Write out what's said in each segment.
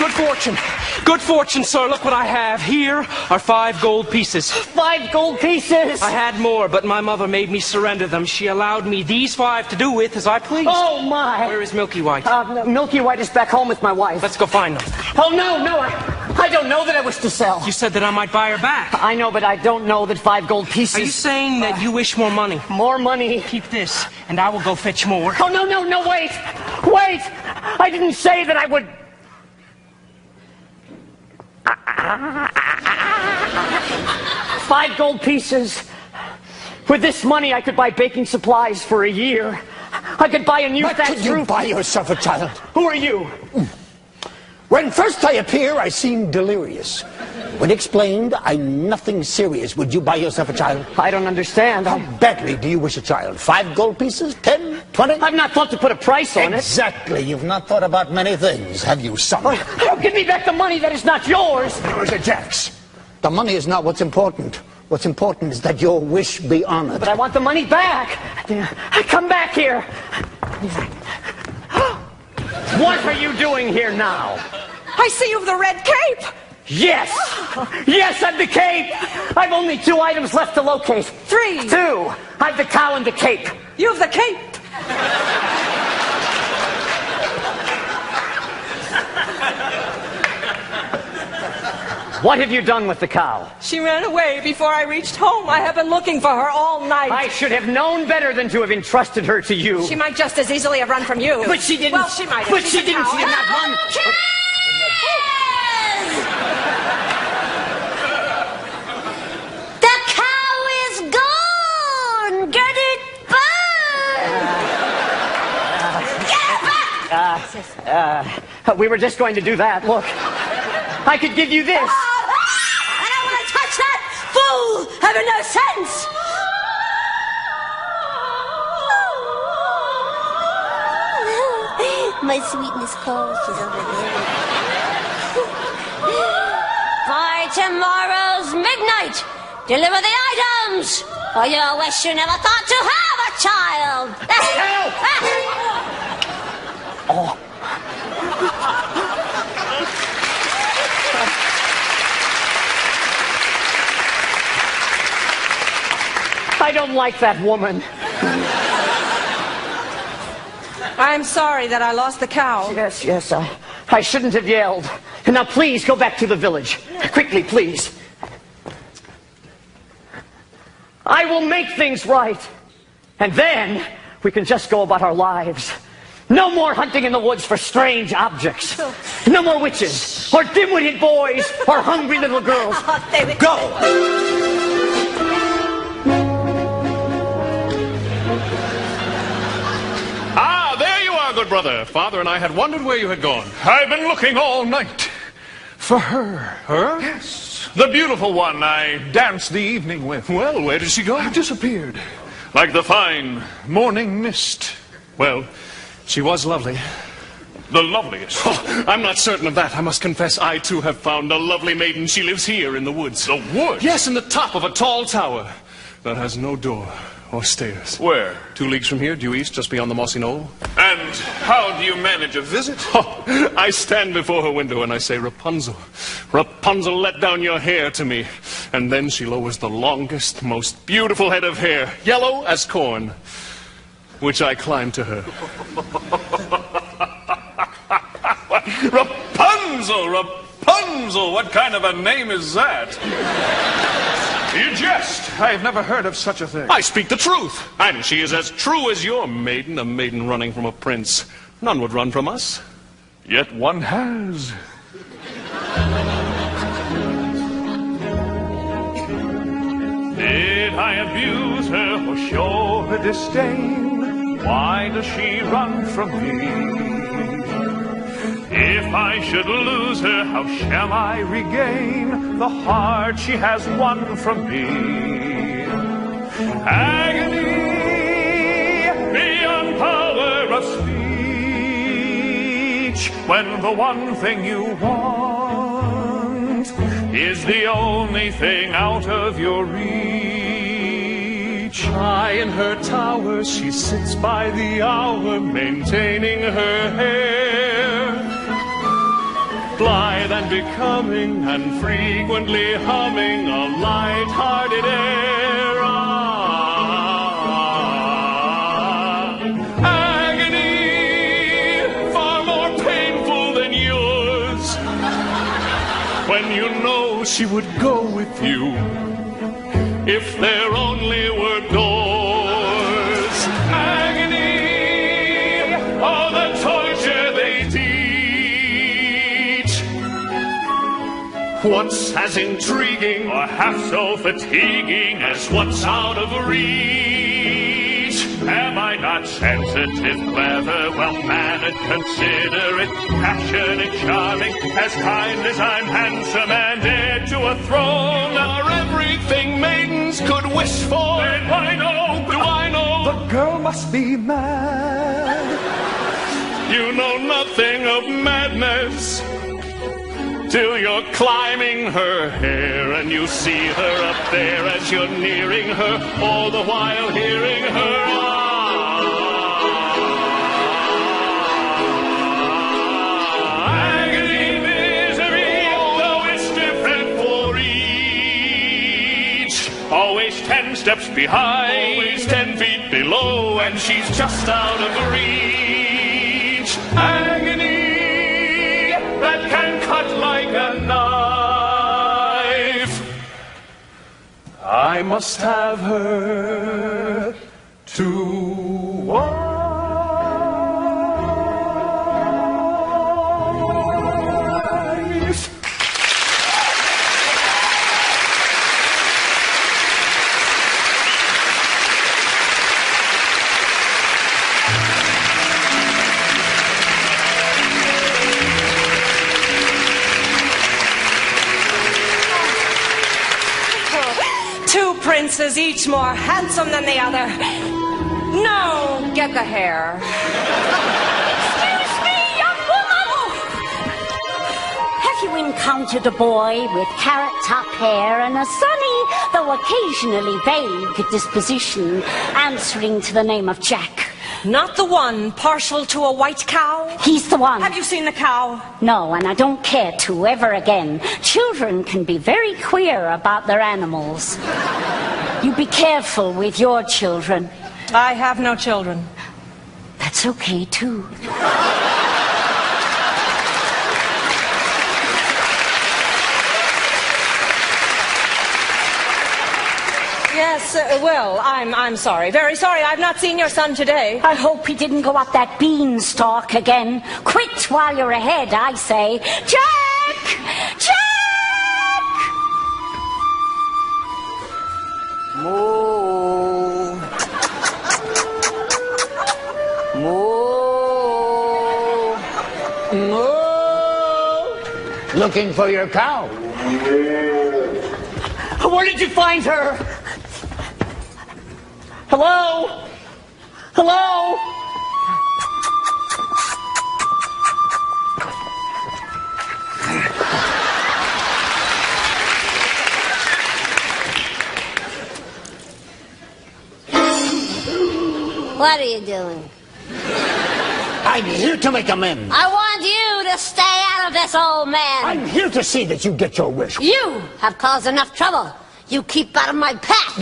Good fortune. Good fortune, sir. Look what I have. Here are 5 gold pieces. 5 gold pieces? I had more, but my mother made me surrender them. She allowed me these 5 to do with as I pleased. Oh, my. Where is Milky White? Milky White is back home with my wife. Let's go find them. Oh, no, I don't know that I wish to sell. You said that I might buy her back. I know, but I don't know that 5 gold pieces... Are you saying that you wish more money? More money? Keep this, and I will go fetch more. Oh, no, wait! Wait! I didn't say that I would... 5 gold pieces. With this money, I could buy baking supplies for a year. I could buy a new thatched roof. But could you buy yourself a child? Who are you? When first I appear, I seem delirious. When explained, I'm nothing serious. Would you buy yourself a child? I don't understand. How badly do you wish a child? 5 gold pieces? 10? 20? I've not thought to put a price on it. Exactly. You've not thought about many things, have you, son? Oh, give me back the money that is not yours. Yours, Jax. The money is not what's important. What's important is that your wish be honored. But I want the money back. Come back here. What are you doing here now? I see you've the red cape. Yes! Yes, I've the cape! I've only 2 items left to locate. 3. 2. I've the cow and the cape. You've the cape. What have you done with the cow? She ran away before I reached home. I have been looking for her all night. I should have known better than to have entrusted her to you. She might just as easily have run from you. But she didn't. Well, she might have. But she didn't. She did not run. The cow is gone! Get it back! Get it back! We were just going to do that. Look, I could give you this. I don't want to touch that! Fool! Having no sense! My sweetness calls. She's over there. By tomorrow's midnight, deliver the items, or you'll wish you never thought to have a child. Oh. I don't like that woman. I'm sorry that I lost the cow. Yes, I shouldn't have yelled. And now please go back to the village. Quickly, please. I will make things right. And then we can just go about our lives. No more hunting in the woods for strange objects. No more witches, or dim-witted boys, or hungry little girls. Go! Good brother, Father and I had wondered where you had gone. I've been looking all night for her. Her? Yes. The beautiful one I danced the evening with. Well, where did she go? Disappeared. Like the fine morning mist. Well, she was lovely. The loveliest. Oh, I'm not certain of that. I must confess, I too have found a lovely maiden. She lives here in the woods. The woods? Yes, in the top of a tall tower that has no door or stairs. Where? 2 leagues from here, due east, just beyond the mossy knoll. And how do you manage a visit? Oh, I stand before her window and I say, Rapunzel, Rapunzel, let down your hair to me. And then she lowers the longest, most beautiful head of hair, yellow as corn, which I climb to her. Rapunzel, Rapunzel, what kind of a name is that? You jest. I've never heard of such a thing. I speak the truth. And she is as true as your maiden, a maiden running from a prince. None would run from us. Yet one has. Did I abuse her or show her disdain? Why does she run from me? If I should lose her, how shall I regain the heart she has won from me? Agony beyond power of speech, when the one thing you want is the only thing out of your reach. High in her tower, she sits by the hour, maintaining her hair. Blind and becoming and frequently humming a light-hearted air. Agony far more painful than yours when you know she would go with you if there only were doors. Agony, oh, the torture they teach. What's as intriguing or half so fatiguing as what's out of reach? Am I not sensitive, clever, well-mannered, considerate, passionate, charming, as kind as I'm handsome and heir to a throne? Are everything maidens could wish for? And I know, do I know? The girl must be mad. You know nothing of madness till you're climbing her hair and you see her up there as you're nearing her, all the while hearing her agony, misery, though it's different for each. Always 10 steps behind, always 10 feet below, and she's just out of reach. Agony that can cut like a knife. I must have her to wife. Two princes, each more handsome than the other. No, get the hair. Excuse me, young woman! Have you encountered a boy with carrot-top hair and a sunny, though occasionally vague, disposition, answering to the name of Jack? Not the one partial to a white cow? He's the one. Have you seen the cow? No, and I don't care to ever again. Children can be very queer about their animals. You be careful with your children. I have no children. That's okay, too. Yes, well, I'm sorry. Very sorry. I've not seen your son today. I hope he didn't go up that beanstalk again. Quit while you're ahead, I say. Jack! Jack! Moo. Moo. Moo. Looking for your cow. Where did you find her? Hello? Hello? What are you doing? I'm here to make amends. I want you to stay out of this, old man. I'm here to see that you get your wish. You have caused enough trouble. You keep out of my path.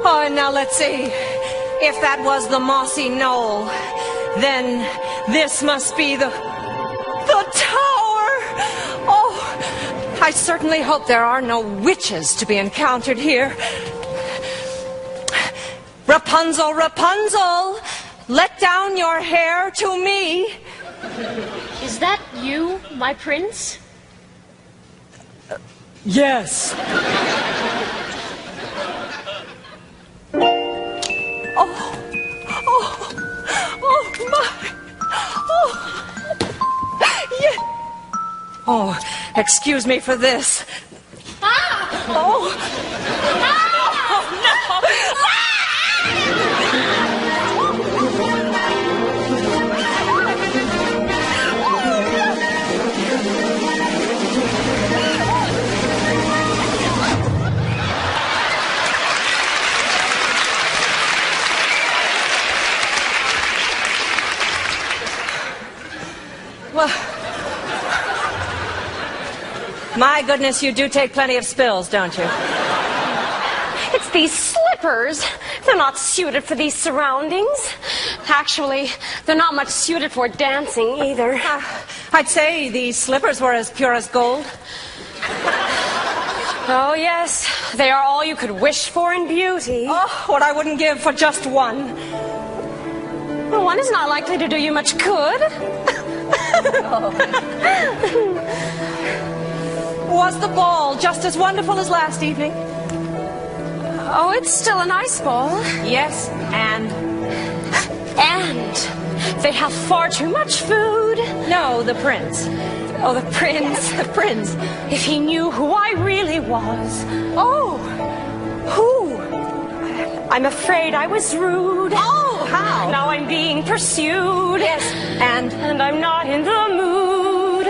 Oh, and now let's see. If that was the mossy knoll, then this must be the tower. Oh, I certainly hope there are no witches to be encountered here. Rapunzel, Rapunzel, let down your hair to me. Is that you, my prince? Yes. Oh, excuse me for this. Ah! Oh. Oh, no. Well, my goodness, you do take plenty of spills, don't you? It's these slippers. They're not suited for these surroundings. Actually, they're not much suited for dancing either. I'd say these slippers were as pure as gold. Oh, yes. They are all you could wish for in beauty. Oh, what I wouldn't give for just one. Well, one is not likely to do you much good. Was the ball just as wonderful as last evening? Oh, it's still a nice ball. Yes, and they have far too much food. no, the prince. Oh, the prince. The prince. If he knew who I really was. Oh, who? I'm afraid I was rude. Oh, how? Now I'm being pursued. Yes, and I'm not in the mood.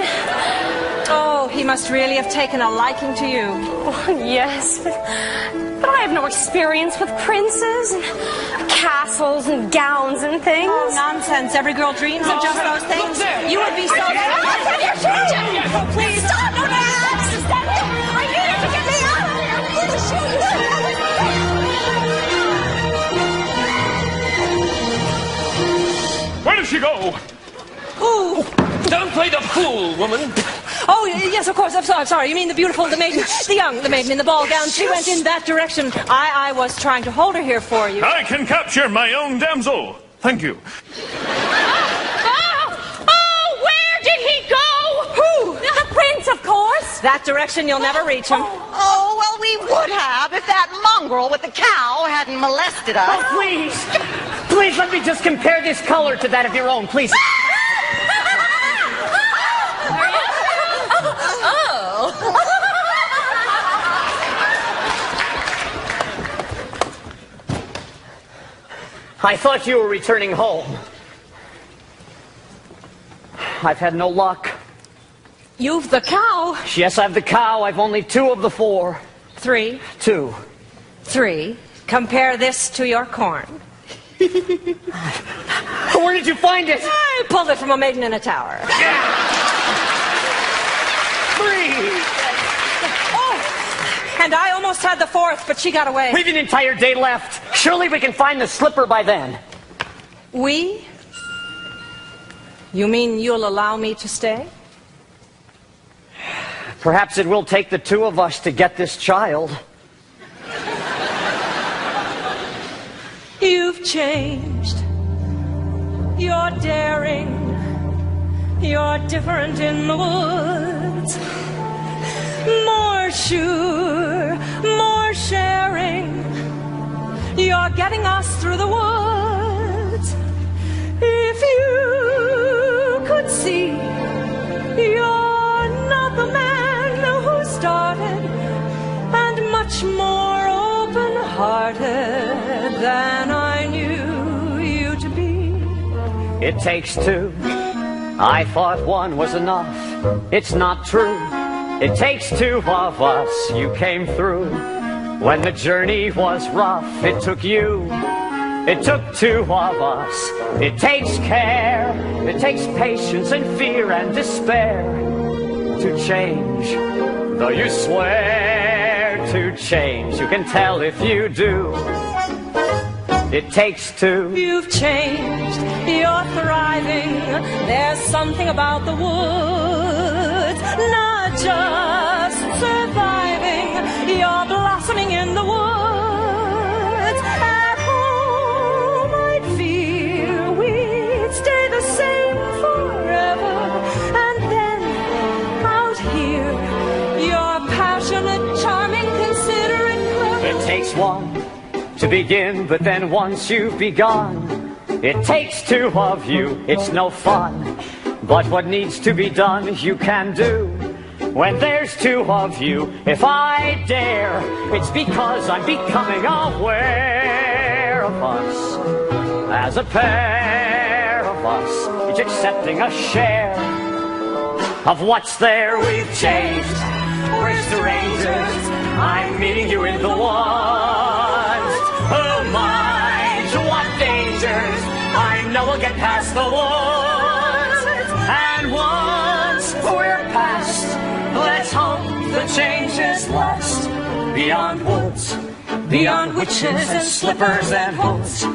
oh, he must really have taken a liking to you. Oh, yes, but I have no experience with princes and castles and gowns and things. Oh, nonsense. Every girl dreams of just those things. You would be so... Oh, please, stop! No, I need her to get me out of here! Where did she go? Ooh. Don't play the fool, woman. Oh, yes, of course. I'm sorry. You mean the beautiful, the maiden in the ball gown. She went in that direction. I was trying to hold her here for you. I can capture my own damsel. Thank you. Oh, where did he go? Who? The prince, of course. That direction, you'll never reach him. Oh, well, we would have if that mongrel with the cow hadn't molested us. Oh, please. Please, let me just compare this color to that of your own, please. I thought you were returning home. I've had no luck. You've the cow. Yes, I have the cow. I've only 2 of the 4. 3, 2. 3. Compare this to your corn. Where did you find it? I pulled it from a maiden in a tower. 3. Oh, and I almost had the 4th, but she got away. We've an entire day left. Surely we can find the slipper by then. We? You mean you'll allow me to stay? Perhaps it will take the 2 of us to get this child. You've changed. You're daring. You're different in the woods. More sure, more sharing. You're getting us through the woods. If you could see, you're not the man who started, and much more open-hearted than I knew you to be. It takes 2. I thought 1 was enough. It's not true. It takes 2 of us. You came through. When the journey was rough, it took you. It took 2 of us. It takes care. It takes patience and fear and despair to change. Though you swear to change, you can tell if you do. It takes 2. You've changed, you're thriving. There's something about the woods, not just surviving. You're blossoming in the woods. At home, I'd feel we'd stay the same forever. And then, out here, you're passionate, charming, considerate, clever. It takes 1 to begin, but then once you've begun, it takes 2 of you. It's no fun, but what needs to be done, you can do. When there's 2 of you, if I dare, it's because I'm becoming aware of us. As a pair of us, each accepting a share of what's there. We've changed, we're strangers. I'm meeting you in the woods. Oh my, what dangers! I know we'll get past the woods. And one Beyond woods, beyond witches and slippers and hoods.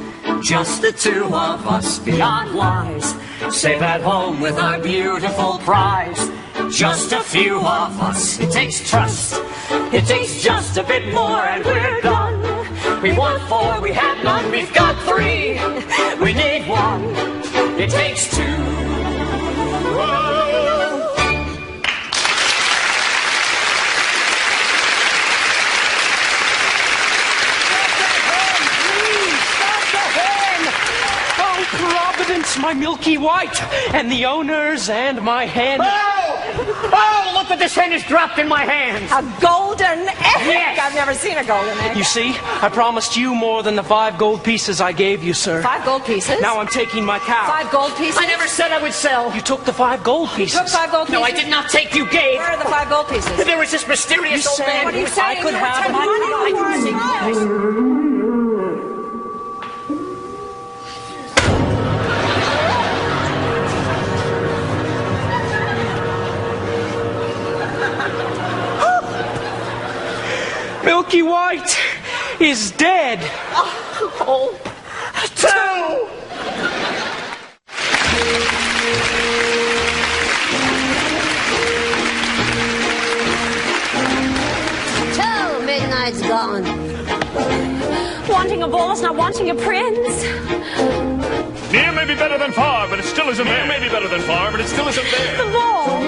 Just the two of us beyond lies, safe at home with our beautiful prize. Just a few of us, it takes trust, it takes just a bit more and we're done. We want 4, we have none, we've got 3, we need 1, it takes 2. Providence, my Milky White, and the owners and my hen. Oh, look what this hen has dropped in my hands. A golden egg? Yes. I've never seen a golden egg. You see, I promised you more than the 5 gold pieces I gave you, sir. 5 gold pieces? Now I'm taking my cow. 5 gold pieces? I never said I would sell. You took the 5 gold pieces. Took 5 gold pieces? No, I did not take, you gave. Where are the 5 gold pieces? There was this mysterious old man. What are you saying? I could have my Milky White is dead. Oh, 2! Till midnight's gone. Wanting a ball is not wanting a prince. Near may be better than far, but it still isn't there. Near may be better than far, but it still isn't there. The ball.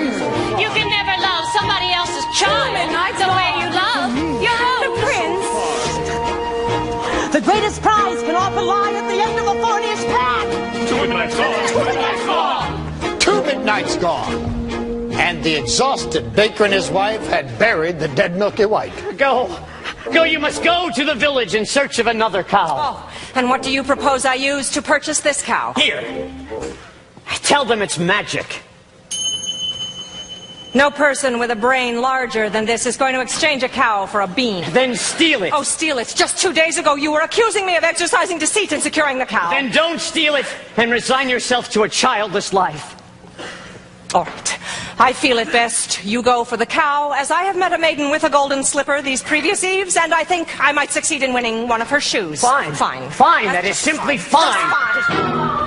You can never love somebody else's child the way you love your own. The prince. The greatest prize can often lie at the end of the thorniest path. 2 midnight's gone. 2 midnight's gone. 2 midnights gone. And the exhausted baker and his wife had buried the dead Milky White. Go, you must go to the village in search of another cow. Oh, and what do you propose I use to purchase this cow? Here. Tell them it's magic. No person with a brain larger than this is going to exchange a cow for a bean. Then steal it. Oh, steal it. Just 2 days ago you were accusing me of exercising deceit in securing the cow. Then don't steal it and resign yourself to a childless life. All right. I feel it best you go for the cow, as I have met a maiden with a golden slipper these previous eves, and I think I might succeed in winning one of her shoes. Fine. Fine. Fine. That is simply fine. Just fine.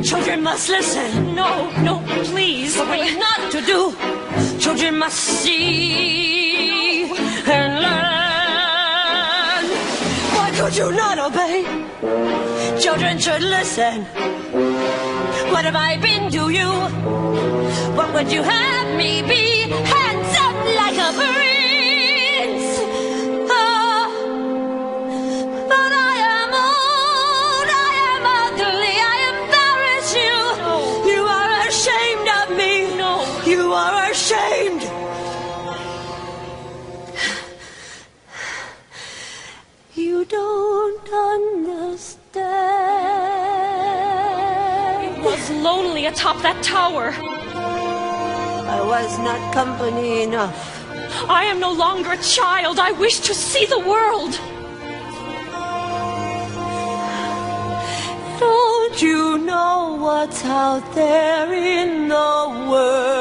Children must listen. No, please. What is not to do? Children must see and learn. Why could you not obey? Children should listen. What have I been to you? What would you have me be? Handsome like a prince. Oh, but I am old, I am ugly, I embarrass you. You are ashamed of me. You are ashamed. You don't understand. It was lonely atop that tower. I was not company enough. I am no longer a child. I wish to see the world. Don't you know what's out there in the world?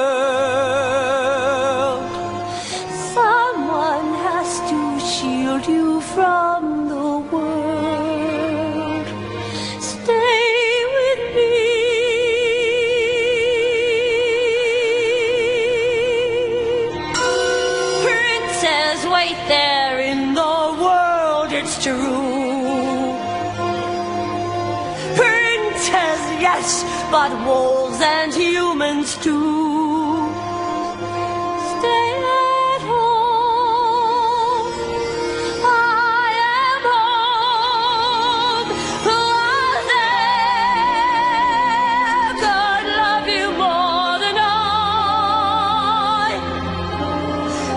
Someone has to shield you from the world. Stay with me. Princess, wait there in the world, it's true. Yes, but wolves and humans too. Stay at home. I am home. Who was there could love you more than I?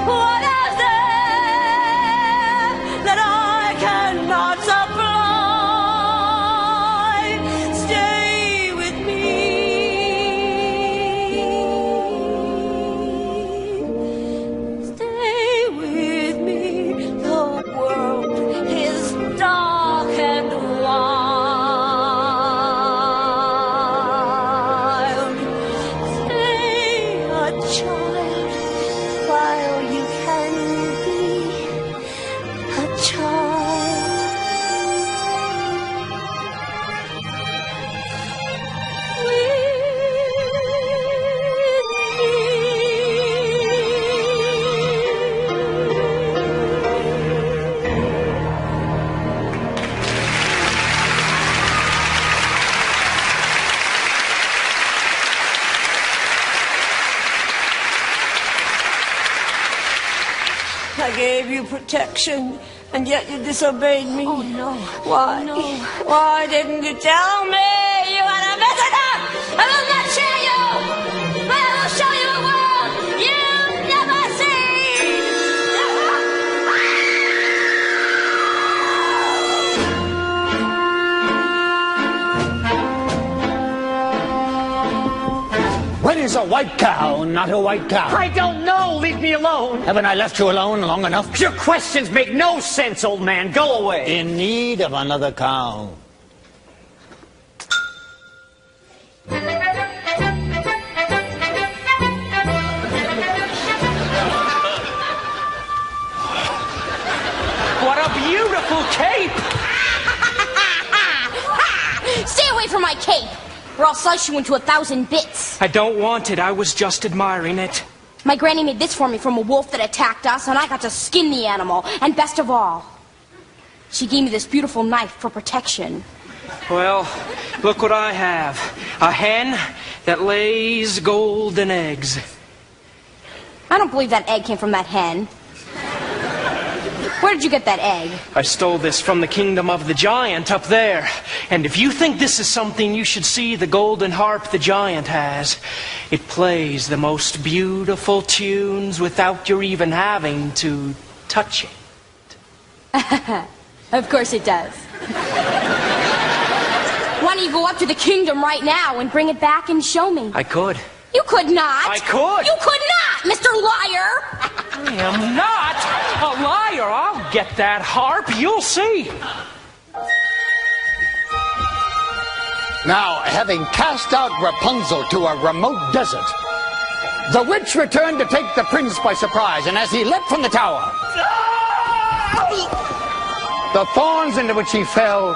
What is there that I cannot supply? I gave you protection, and yet you disobeyed me. Oh, no. Why? No. Why didn't you tell me you had a visitor? I will not share you! I will show you a world you've never seen! When is a white cow not a white cow? I don't know. Leave me alone. Haven't I left you alone long enough? Your questions make no sense, old man. Go away. In need of another cow. What a beautiful cape! Stay away from my cape, or I'll slice you into 1,000 bits. I don't want it. I was just admiring it. My granny made this for me from a wolf that attacked us, and I got to skin the animal. And best of all, she gave me this beautiful knife for protection. Well, look what I have. A hen that lays golden eggs. I don't believe that egg came from that hen. Where did you get that egg? I stole this from the kingdom of the giant up there. And if you think this is something, you should see the golden harp the giant has. It plays the most beautiful tunes without your even having to touch it. Of course it does. Why don't you go up to the kingdom right now and bring it back and show me? I could. You could not. I could. You could not, Mr. Liar. I am not a liar. I'll get that harp. You'll see. Now, having cast out Rapunzel to a remote desert, the witch returned to take the prince by surprise, and as he leapt from the tower, the thorns into which he fell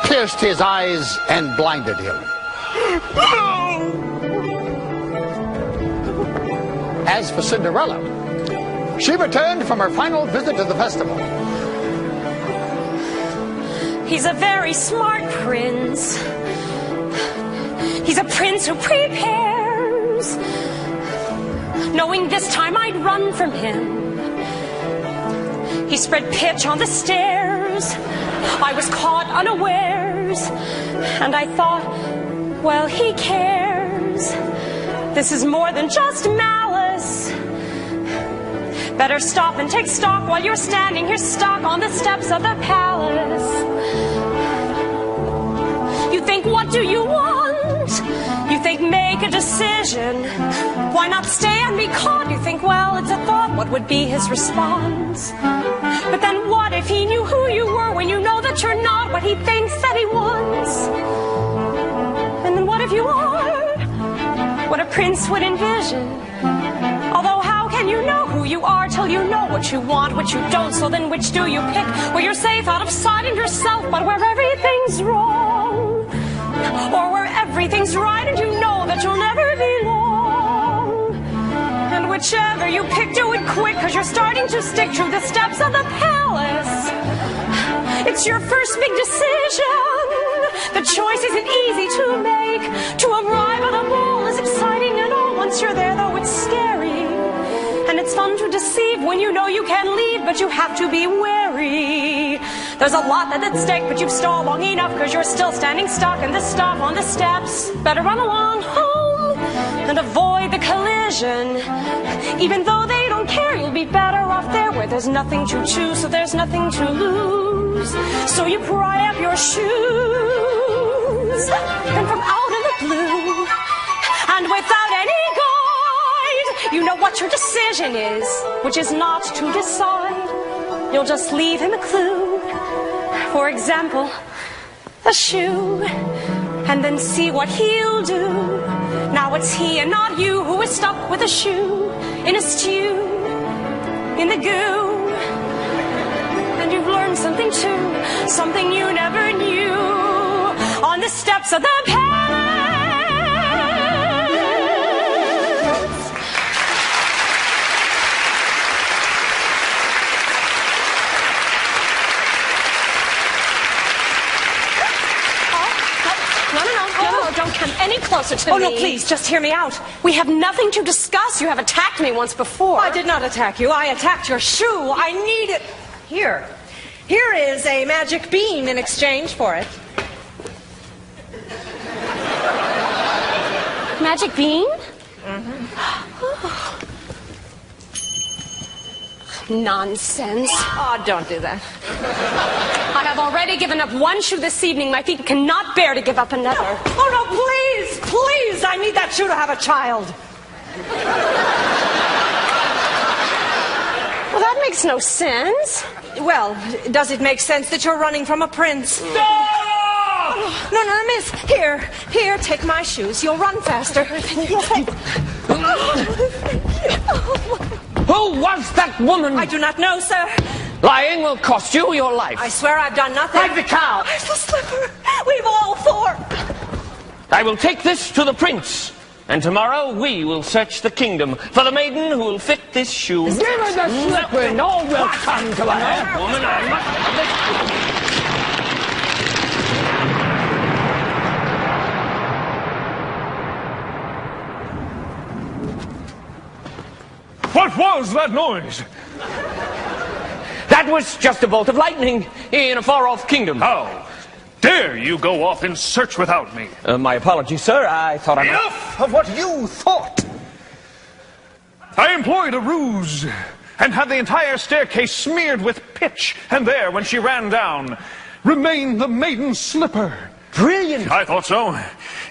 pierced his eyes and blinded him. As for Cinderella, she returned from her final visit to the festival. He's a very smart prince. He's a prince who prepares, knowing this time I'd run from him. He spread pitch on the stairs. I was caught unawares, and I thought, well, he cares. This is more than just malice. Better stop and take stock while you're standing here stuck on the steps of the palace. You think, what do you want? You think, make a decision. Why not stay and be caught? You think, well, it's a thought. What would be his response? But then what if he knew who you were when you know that you're not what he thinks that he wants? And then what if you are what a prince would envision? Although how can you know who you are till you know what you want, what you don't? So then which do you pick? Where you're safe out of sight and yourself, but where everything's wrong? Or where everything's right and you know that you'll never belong? And whichever you pick, do it quick, cause you're starting to stick through the steps of the palace. It's your first big decision. The choice isn't easy to make. To arrive at a ball is exciting and all. Once you're there, though, it's scary. And it's fun to deceive when you know you can leave, but you have to be wary. There's a lot that's at stake, but you've stalled long enough, cause you're still standing stuck in the stop on the steps. Better run along home and avoid the collision. Even though they don't care, you'll be better off there where there's nothing to choose, so there's nothing to lose. So you pry up your shoes, and from out in the blue, and without any guide, you know what your decision is, which is not to decide. You'll just leave him a clue. For example, a shoe, and then see what he'll do. Now it's he and not you who is stuck with a shoe in a stew, in the goo. And you've learned something too, something you never knew, on the steps of the palace. No, don't come any closer to me. Oh, no, please, just hear me out. We have nothing to discuss. You have attacked me once before. I did not attack you. I attacked your shoe. I need it. Here. Here is a magic bean in exchange for it. Magic bean? Nonsense. Oh, don't do that. I have already given up one shoe this evening. My feet cannot bear to give up another. Oh, no, please, please. I need that shoe to have a child. Well, that makes no sense. Well, does it make sense that you're running from a prince? No! No, no, miss. Here, take my shoes. You'll run faster. Who was that woman? I do not know, sir. Lying will cost you your life. I swear I've done nothing. Hide the cow. Where's the slipper? We've all four. I will take this to the prince, and tomorrow we will search the kingdom for the maiden who will fit this shoe. Give her the slipper and all will come to an end. Woman, I must have this. What was that noise? That was just a bolt of lightning in a far-off kingdom. How dare you go off in search without me? My apologies, sir. I thought I might... Enough of what you thought! I employed a ruse and had the entire staircase smeared with pitch, and there, when she ran down, remained the maiden's slipper. Brilliant! I thought so.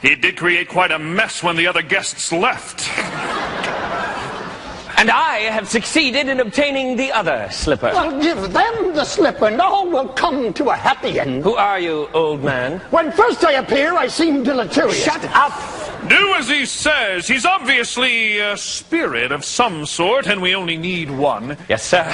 It did create quite a mess when the other guests left. And I have succeeded in obtaining the other slipper. Well, give them the slipper and all will come to a happy end. Who are you, old man? When first I appear, I seem deleterious. Shut up! Do as he says. He's obviously a spirit of some sort, and we only need one. Yes, sir.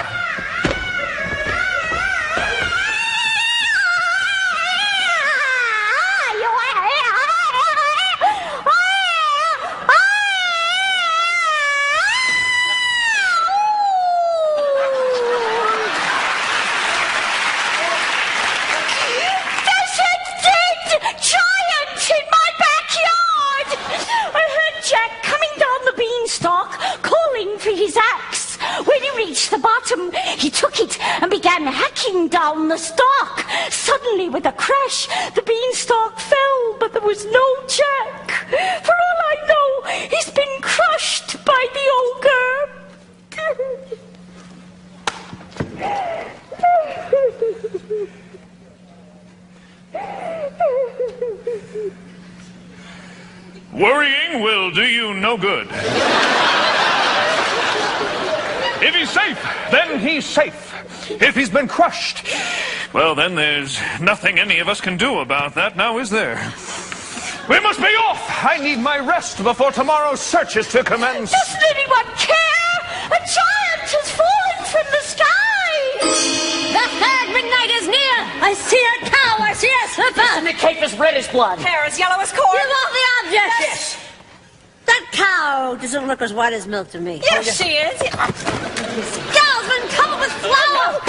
He took it and began hacking down the stalk. Suddenly, with a crash, the beanstalk fell, but there was no Jack. For all I know, he's been crushed by the ogre. Worrying will do you no good. If he's safe, then he's safe. If he's been crushed, well, then there's nothing any of us can do about that now, is there? We must be off! I need my rest before tomorrow's search is to commence. Doesn't anyone care? A giant has fallen from the sky! The third midnight is near! I see a cow! I see a slipper! And the cape is red as blood. Hair as yellow as corn. You want the object? Yes. That cow doesn't look as white as milk to me. Yes, she is. Cow's been covered with flour!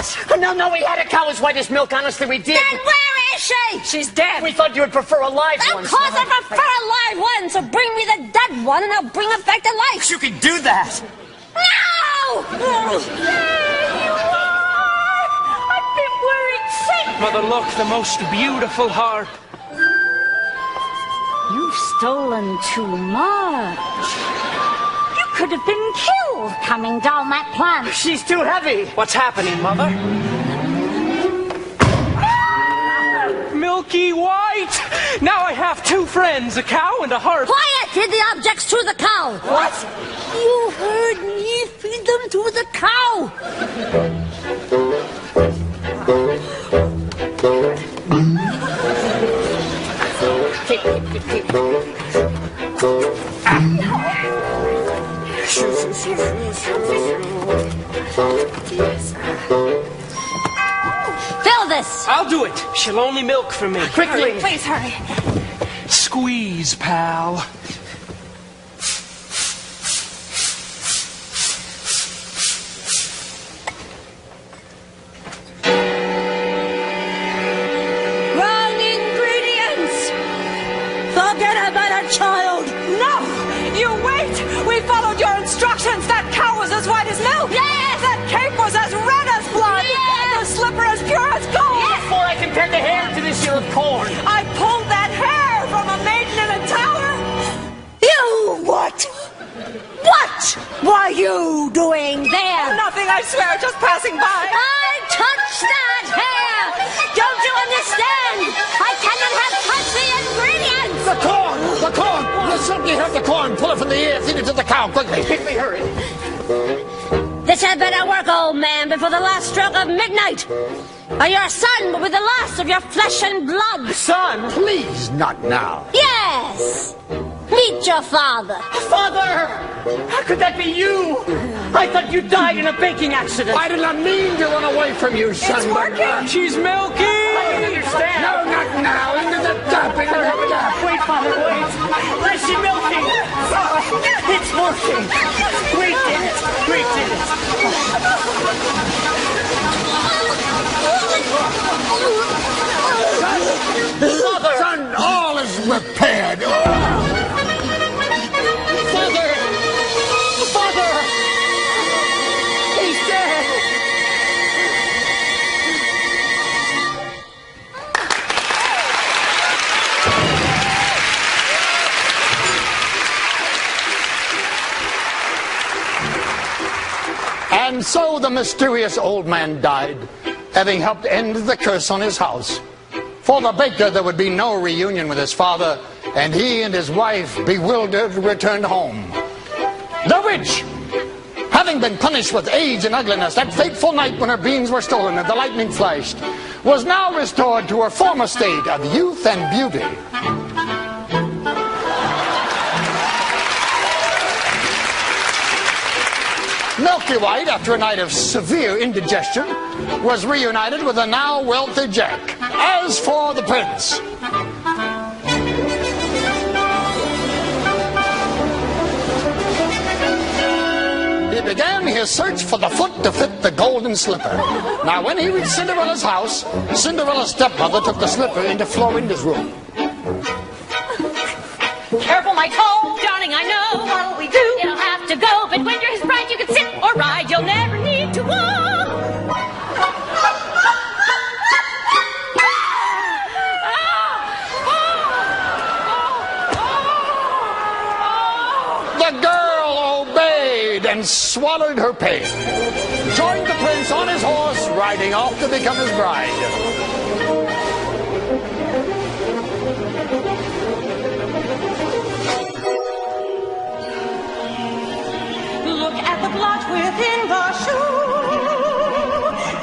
No, we had a cow as white as milk. Honestly, we did. Then where is she? She's dead. We thought you would prefer a live one. Of course I prefer a live one, so bring me the dead one and I'll bring her back to life. You can do that. No! There you are! I've been worried sick! Mother, look, the most beautiful harp. You've stolen too much. You could have been killed coming down that plant. She's too heavy. What's happening, Mother? Milky white! Now I have two friends, a cow and a harp. Quiet! Feed the objects to the cow. What? You heard me. Feed them to the cow. Fill this. I'll do it. She'll only milk for me. Quickly. Hurry, please hurry. Squeeze, pal. Wrong ingredients. Forget about a child. What were you doing there? Nothing, I swear, just passing by. I touched that hair! Don't you understand? I cannot have touched the ingredients! The corn! The corn! Listen, you heard the corn. Pull it from the ear, feed it to the cow, quickly. Quickly, hurry. This had better work, old man, before the last stroke of midnight. Or your son will be the last of your flesh and blood. Son, please, not now. Yes! Meet your father. Father! How could that be you? I thought you died in a baking accident. I did not mean to run away from you, son. It's working. She's milking! I don't understand. No, not now. Into the tap, into the tap. Wait, Father, wait. Is she milking? It's working. We did it. We did it. Father! Son, all is repaired. Father! Father! He's dead! And so the mysterious old man died, having helped end the curse on his house. For the baker, there would be no reunion with his father, and he and his wife, bewildered, returned home. The witch, having been punished with age and ugliness that fateful night when her beans were stolen and the lightning flashed, was now restored to her former state of youth and beauty. Milky White, after a night of severe indigestion, was reunited with a now wealthy Jack. As for the prince, he began his search for the foot to fit the golden slipper. Now, when he reached Cinderella's house, Cinderella's stepmother took the slipper into Florinda's room. Careful, my toe, darling, I know what'll we do. It'll have to go, but when you're his bride, you can sit or ride. You'll never need to walk. The girl obeyed and swallowed her pain, joined the prince on his horse, riding off to become his bride. Look at the blot within the shoe.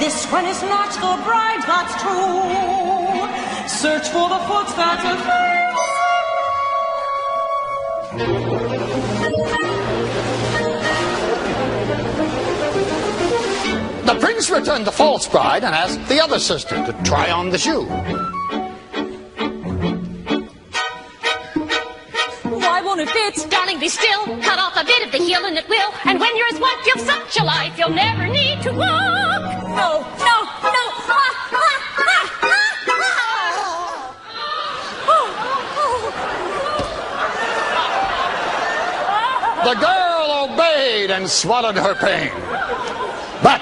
This one is not the bride, that's true. Search for the foot that's a The prince returned the false bride and asked the other sister to try on the shoe. Why won't it fit? Darling, be still. Cut off a bit of the heel and it will. And when you're as one, you'll such a life, you'll never need to walk. No, no, no. The girl obeyed and swallowed her pain. But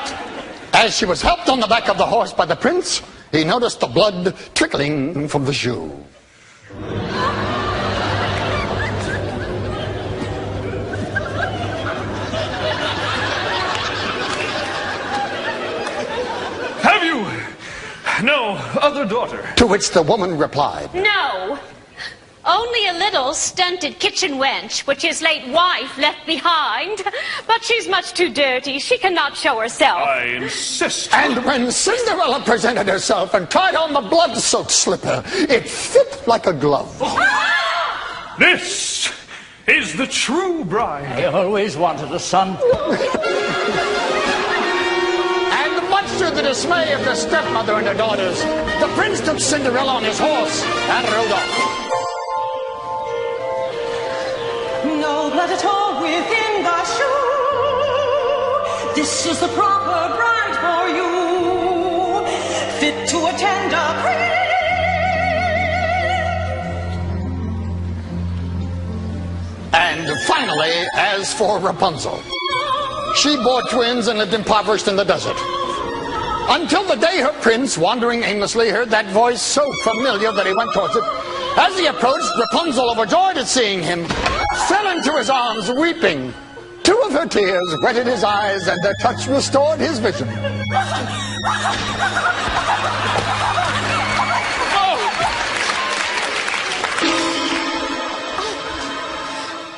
as she was helped on the back of the horse by the prince, he noticed the blood trickling from the shoe. Have you no other daughter? To which the woman replied, No. Only a little stunted kitchen wench, which his late wife left behind. But she's much too dirty. She cannot show herself. I insist. and when Cinderella presented herself and tried on the blood-soaked slipper, it fit like a glove. This is the true bride. I always wanted a son. And much to the dismay of the stepmother and her daughters, the prince took Cinderella on his horse and rode off. No blood at all within the shoe. This is the proper bride for you, fit to attend a queen. And finally, as for Rapunzel, she bore twins and lived impoverished in the desert. Until the day her prince, wandering aimlessly, heard that voice so familiar that he went towards it. As he approached, Rapunzel, overjoyed at seeing him, fell into his arms, weeping. Two of her tears wetted his eyes, and their touch restored his vision.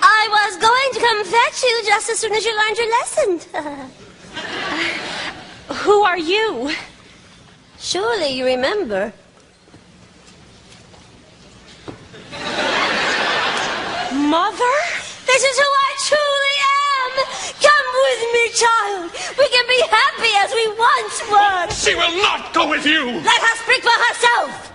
I was going to come fetch you just as soon as you learned your lesson. Who are you? Surely you remember. Mother? This is who I truly am. Come with me, child. We can be happy as we once were. She will not go with you! Let her speak for herself.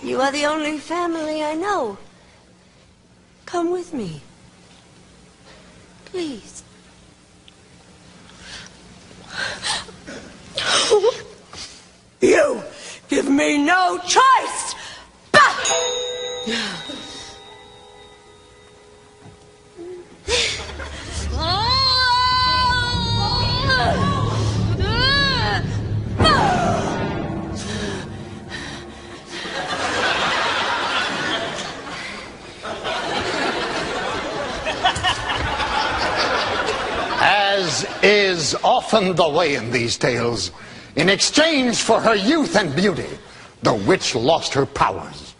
You are the only family I know. Come with me. Please. You give me no choice. As is often the way in these tales, in exchange for her youth and beauty, the witch lost her powers.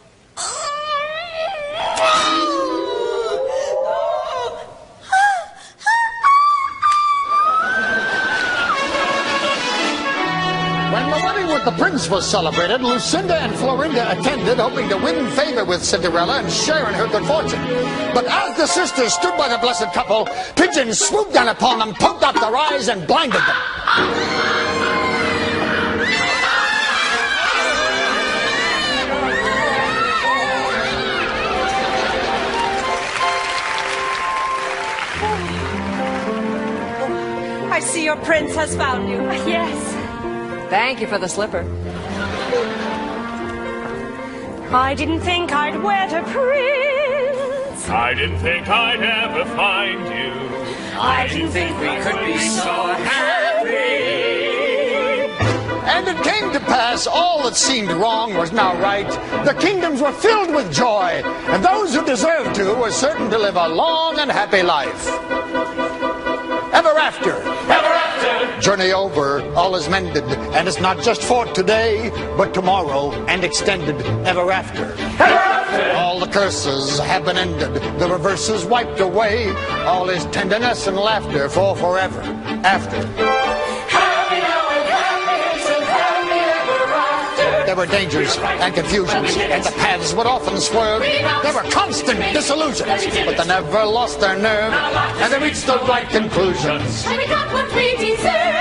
When the wedding with the prince was celebrated, Lucinda and Florinda attended, hoping to win favor with Cinderella and share in her good fortune. But as the sisters stood by the blessed couple, pigeons swooped down upon them, poked out their eyes, and blinded them. I see your prince has found you. Yes. Thank you for the slipper. I didn't think I'd wed a prince. I didn't think I'd ever find you. I didn't think we could be so happy. And it came to pass, all that seemed wrong was now right. The kingdoms were filled with joy, and those who deserved to were certain to live a long and happy life. Ever after. Ever after. Journey over, all is mended, and it's not just for today, but tomorrow, and extended ever after. Ever after. All the curses have been ended, the reverses wiped away. All is tenderness and laughter for forever after. Happy now and happy, so happy ever after. There were dangers and confusions, and the paths would often swerve. There were constant disillusions, but they never lost their nerve, and they reached the right conclusions. And we got what we deserve.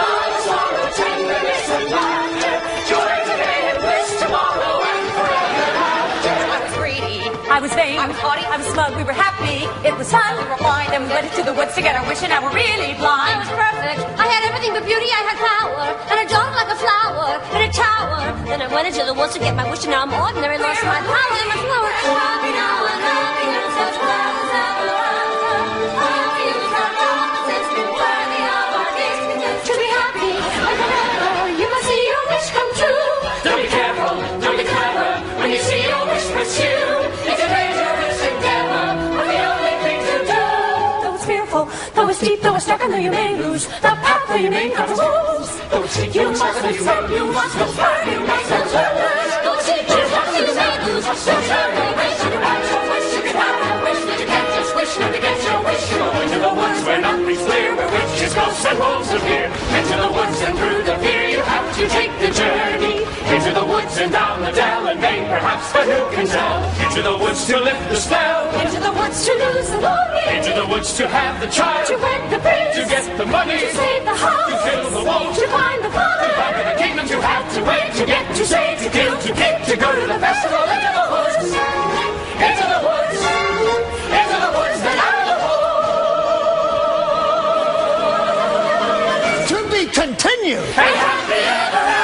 Not a sorrow, tenderness and laughter. Joy today and bliss tomorrow and forever after. I was greedy. I was vain. I was haughty. I was smug. We were happy. It was fun. We were blind. Then we went into the woods together, wishing now we're really blind. I was perfect. I had everything but beauty. I had power. And a dog like a flower in a tower. Then I went into the woods to get my wish, and now I'm ordinary. Lost my power and my flower. Happy now and happy and such glad as ever after. Happy is our God that's been worthy of our days. To be happy and forever, you must see your wish come true. Don't be careful, don't be clever, when you see your wish pursue. It's a dangerous endeavor, but the only thing to do. Though it's fearful, though it's deep, though it's dark, and though you may lose the path, though you may come to wolves. Though it's deep, You must be firm, you must go firm, you must go firm. Though it's deep, though it's dark, you may lose the path, though you may come to wolves. you can have a wish that you can't just wish, not to get your wish. Go into the woods where nothing's clear, where witches, ghosts, and wolves appear. Into the woods and through the fear, you have to take the journey. Into the woods and down the dell, and may perhaps, but who can tell? Into the woods to lift the spell. Into the woods to lose the longing. Into the woods to have the child. To wed the prince. To get the money. To save the house. To fill the wolf. To find the father. To conquer the kingdom, to have to wait, to get, to save, to kill, to kick, to go to the festival. Into the woods. Into the woods. Into the woods and out of the woods. To be continued. And happy ever after.